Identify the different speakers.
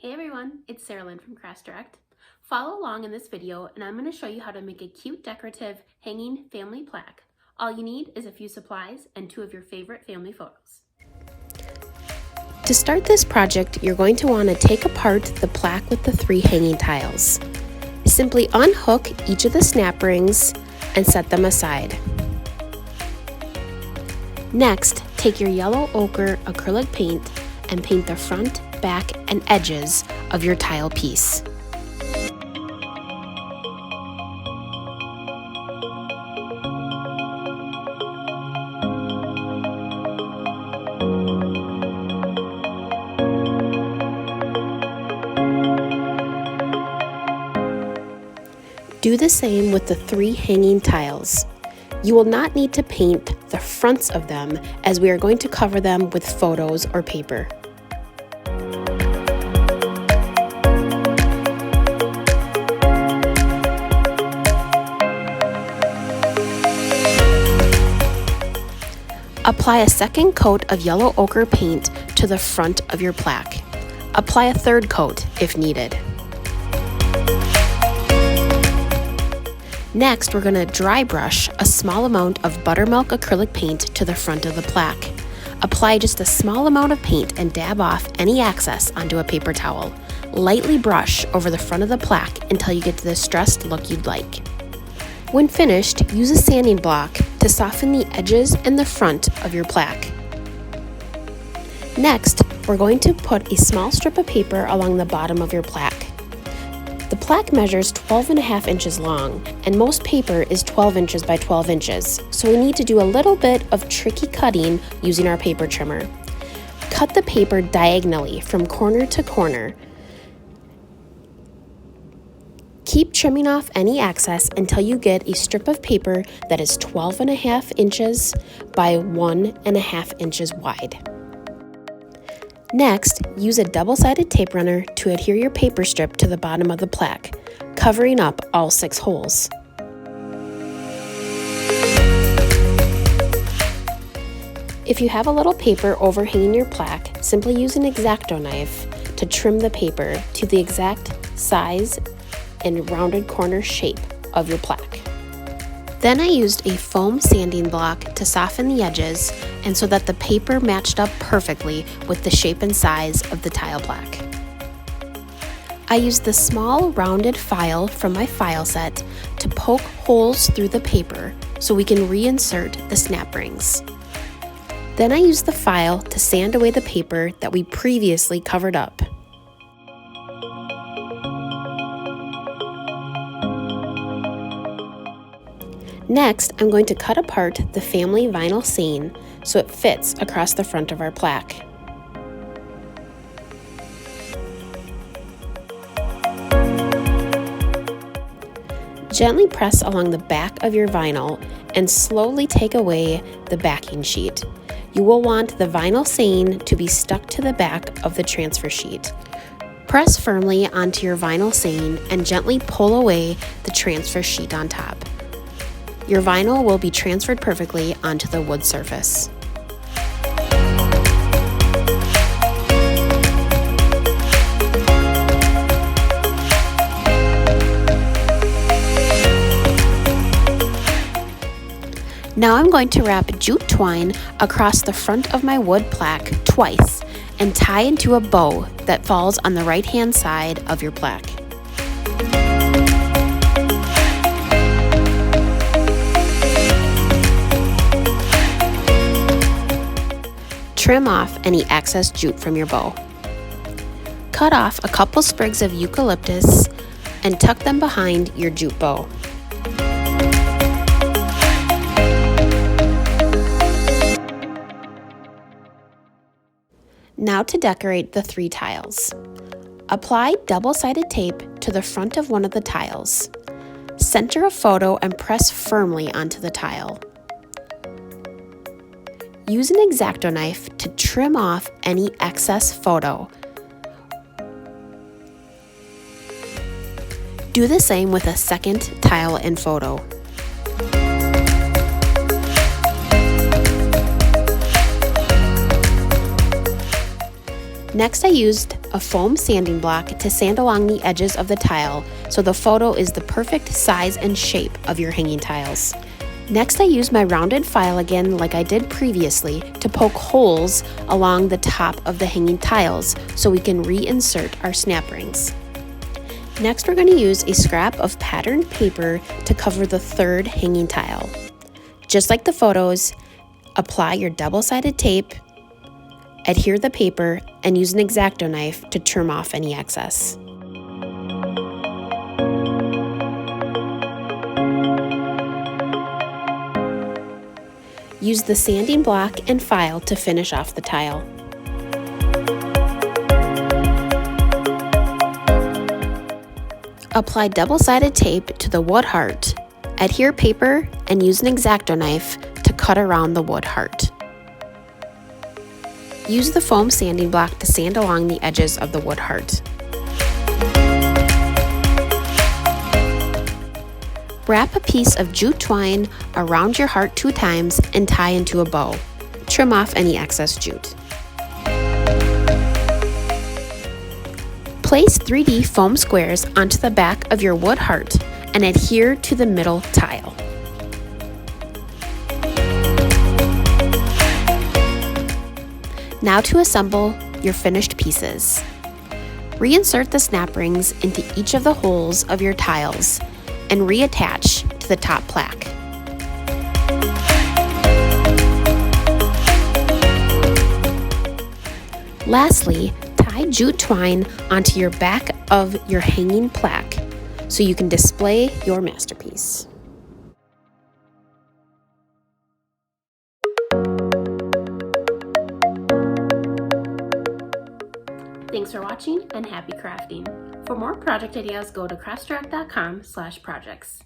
Speaker 1: Hey everyone, it's Sarah Lynn from Crafts Direct. Follow along in this video and I'm going to show you how to make a cute decorative hanging family plaque. All you need is a few supplies and 2 of your favorite family photos.
Speaker 2: To start this project, you're going to want to take apart the plaque with the 3 hanging tiles. Simply unhook each of the snap rings and set them aside. Next, take your yellow ochre acrylic paint and paint the front, back, and edges of your tile piece. Do the same with the 3 hanging tiles. You will not need to paint the fronts of them as we are going to cover them with photos or paper. Apply a second coat of yellow ochre paint to the front of your plaque. Apply a third coat if needed. Next, we're going to dry brush a small amount of buttermilk acrylic paint to the front of the plaque. Apply just a small amount of paint and dab off any excess onto a paper towel. Lightly brush over the front of the plaque until you get the distressed look you'd like. When finished, use a sanding block to soften the edges and the front of your plaque. Next, we're going to put a small strip of paper along the bottom of your plaque. The plaque measures 12.5 inches long, and most paper is 12 inches by 12 inches, so we need to do a little bit of tricky cutting using our paper trimmer. Cut the paper diagonally from corner to corner. Keep trimming off any excess until you get a strip of paper that is 12.5 inches by 1.5 inches wide. Next, use a double-sided tape runner to adhere your paper strip to the bottom of the plaque, covering up all 6 holes. If you have a little paper overhanging your plaque, simply use an X-Acto knife to trim the paper to the exact size and rounded corner shape of your plaque. Then I used a foam sanding block to soften the edges and so that the paper matched up perfectly with the shape and size of the tile plaque. I used the small rounded file from my file set to poke holes through the paper so we can reinsert the snap rings. Then I used the file to sand away the paper that we previously covered up. Next, I'm going to cut apart the family vinyl seam so it fits across the front of our plaque. Gently press along the back of your vinyl and slowly take away the backing sheet. You will want the vinyl seam to be stuck to the back of the transfer sheet. Press firmly onto your vinyl seam and gently pull away the transfer sheet on top. Your vinyl will be transferred perfectly onto the wood surface. Now I'm going to wrap jute twine across the front of my wood plaque twice and tie into a bow that falls on the right-hand side of your plaque. Trim off any excess jute from your bow. Cut off a couple sprigs of eucalyptus and tuck them behind your jute bow. Now to decorate the 3 tiles. Apply double-sided tape to the front of one of the tiles. Center a photo and press firmly onto the tile. Use an X-Acto knife to trim off any excess photo. Do the same with a second tile and photo. Next, I used a foam sanding block to sand along the edges of the tile so the photo is the perfect size and shape of your hanging tiles. Next, I used my rounded file again like I did previously to poke holes along the top of the hanging tiles so we can reinsert our snap rings. Next, we're going to use a scrap of patterned paper to cover the third hanging tile. Just like the photos, apply your double-sided tape, adhere the paper, and use an X-Acto knife to trim off any excess. Use the sanding block and file to finish off the tile. Apply double-sided tape to the wood heart, adhere paper, and use an X-Acto knife to cut around the wood heart. Use the foam sanding block to sand along the edges of the wood heart. Wrap a piece of jute twine around your heart 2 times and tie into a bow. Trim off any excess jute. Place 3D foam squares onto the back of your wood heart and adhere to the middle tile. Now to assemble your finished pieces. Reinsert the snap rings into each of the holes of your tiles and reattach to the top plaque. Lastly, tie jute twine onto your back of your hanging plaque so you can display your masterpiece.
Speaker 1: Thanks for watching and happy crafting. For more project ideas, go to craftdirect.com/projects.